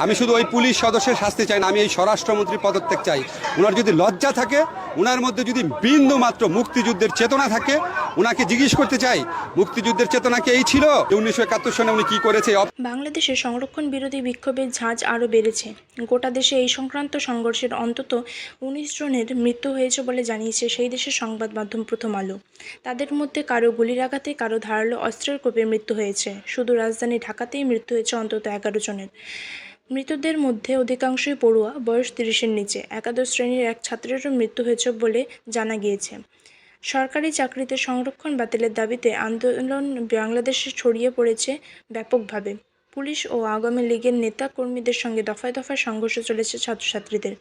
আমি শুধু ওই পুলিশ সদস্যের শাস্তি চাই না, আমি এই স্বরাষ্ট্রমন্ত্রীর পদত্যাগ চাই। ওনার যদি লজ্জা থাকে, ওনার মধ্যে যদি বিন্দু মাত্র মুক্তিযুদ্ধের চেতনা থাকে, ওনাকে জিজ্ঞেস করতে চাই মুক্তিযুদ্ধের চেতনা কি এই ছিল? 1971 সনে উনি কি করেছে? বাংলাদেশে সংরক্ষণ বিরোধী বিক্ষোভের ঝাঁজ আরও বেড়েছে। গোটা দেশে এই সংক্রান্ত সংঘর্ষের অন্তত 19 জনের মৃত্যু হয়েছে বলে জানিয়েছে সেই দেশের সংবাদ মাধ্যম প্রথম আলো। তাদের মধ্যে কারো গুলির আঘাতে, কারো ধারালো অস্ত্রের কোপে মৃত্যু হয়েছে। শুধু রাজধানী ঢাকাতেই মৃত্যু হয়েছে অন্তত 11 জনের। মৃতদের মধ্যে অধিকাংশই পড়ুয়া, বয়স 30-এর নিচে। একাদশ শ্রেণীর এক ছাত্রেরও মৃত্যু হয়েছে বলে জানা গিয়েছে। সরকারি চাকরিতে সংরক্ষণ বাতিলের দাবিতে আন্দোলন বাংলাদেশে ছড়িয়ে পড়েছে ব্যাপকভাবে। পুলিশ ও আওয়ামী লীগের নেতা কর্মীদের সঙ্গে দফায় দফায় সংঘর্ষ চলেছে ছাত্রছাত্রীদের।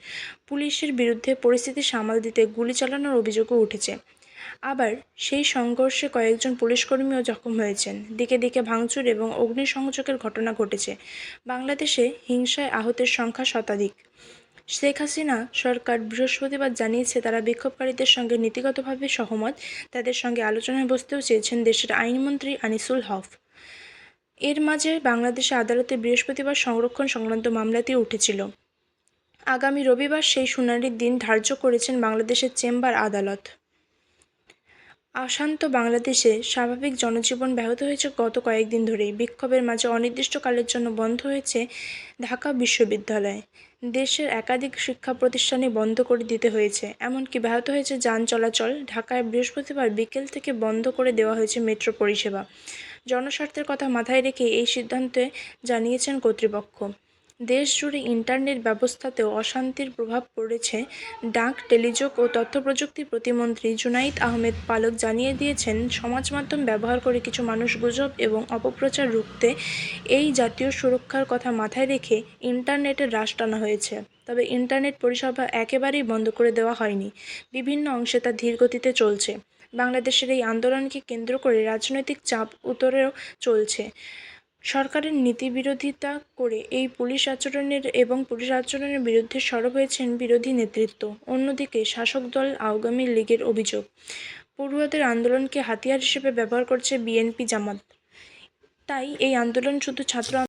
পুলিশের বিরুদ্ধে পরিস্থিতি সামাল দিতে গুলি চালানোর অভিযোগও উঠেছে। আবার সেই সংঘর্ষে কয়েকজন পুলিশকর্মীও জখম হয়েছেন। দিকে দিকে ভাঙচুর এবং অগ্নিসংযোগের ঘটনা ঘটেছে। বাংলাদেশে হিংসায় আহতের সংখ্যা শতাধিক। শেখ হাসিনা সরকার বৃহস্পতিবার জানিয়েছে তারা বিক্ষোভকারীদের সঙ্গে নীতিগতভাবে সহমত। তাদের সঙ্গে আলোচনায় বসতেও চেয়েছেন দেশের আইনমন্ত্রী আনিসুল হক। এর মাঝে বাংলাদেশে আদালতে বৃহস্পতিবার সংরক্ষণ সংক্রান্ত মামলাটি উঠেছিল। আগামী রবিবার সেই শুনানির দিন ধার্য করেছেন বাংলাদেশের চেম্বার আদালত। অশান্ত বাংলাদেশে স্বাভাবিক জনজীবন ব্যাহত হয়েছে গত কয়েকদিন ধরেই। বিক্ষোভের মাঝে অনির্দিষ্টকালের জন্য বন্ধ হয়েছে ঢাকা বিশ্ববিদ্যালয়। দেশের একাধিক শিক্ষা প্রতিষ্ঠানে বন্ধ করে দিতে হয়েছে, এমনকি ব্যাহত হয়েছে যান চলাচল। ঢাকায় বৃহস্পতিবার বিকেল থেকে বন্ধ করে দেওয়া হয়েছে মেট্রো পরিষেবা। জনস্বার্থের কথা মাথায় রেখে এই সিদ্ধান্তে জানিয়েছেন কর্তৃপক্ষ। দেশ জুড়ে ইন্টারনেট ব্যবস্থাতেও অশান্তির প্রভাব পড়েছে। ডাক, টেলিযোগ ও তথ্যপ্রযুক্তি প্রতিমন্ত্রী জুনাইদ আহমেদ পালক জানিয়ে দিয়েছেন, সমাজ মাধ্যম ব্যবহার করে কিছু মানুষ গুজব এবং অপপ্রচার রুখতে এই জাতীয় সুরক্ষার কথা মাথায় রেখে ইন্টারনেটের রাশ টানা হয়েছে। তবে ইন্টারনেট পরিষেবা একেবারেই বন্ধ করে দেওয়া হয়নি। বিভিন্ন অংশে তা ধীর গতিতে চলছে। বাংলাদেশের এই আন্দোলনকে কেন্দ্র করে রাজনৈতিক চাপ উত্তরেও চলছে। সরকারের নীতিবিরোধিতা করে এই পুলিশ আচরণের বিরুদ্ধে সরব হয়েছেন বিরোধী নেতৃত্ব। অন্যদিকে শাসক দল আওয়ামী লীগের অভিযোগ, পড়ুয়াদের আন্দোলনকে হাতিয়ার হিসেবে ব্যবহার করছে বিএনপি জামাত। তাই এই আন্দোলন শুধু ছাত্র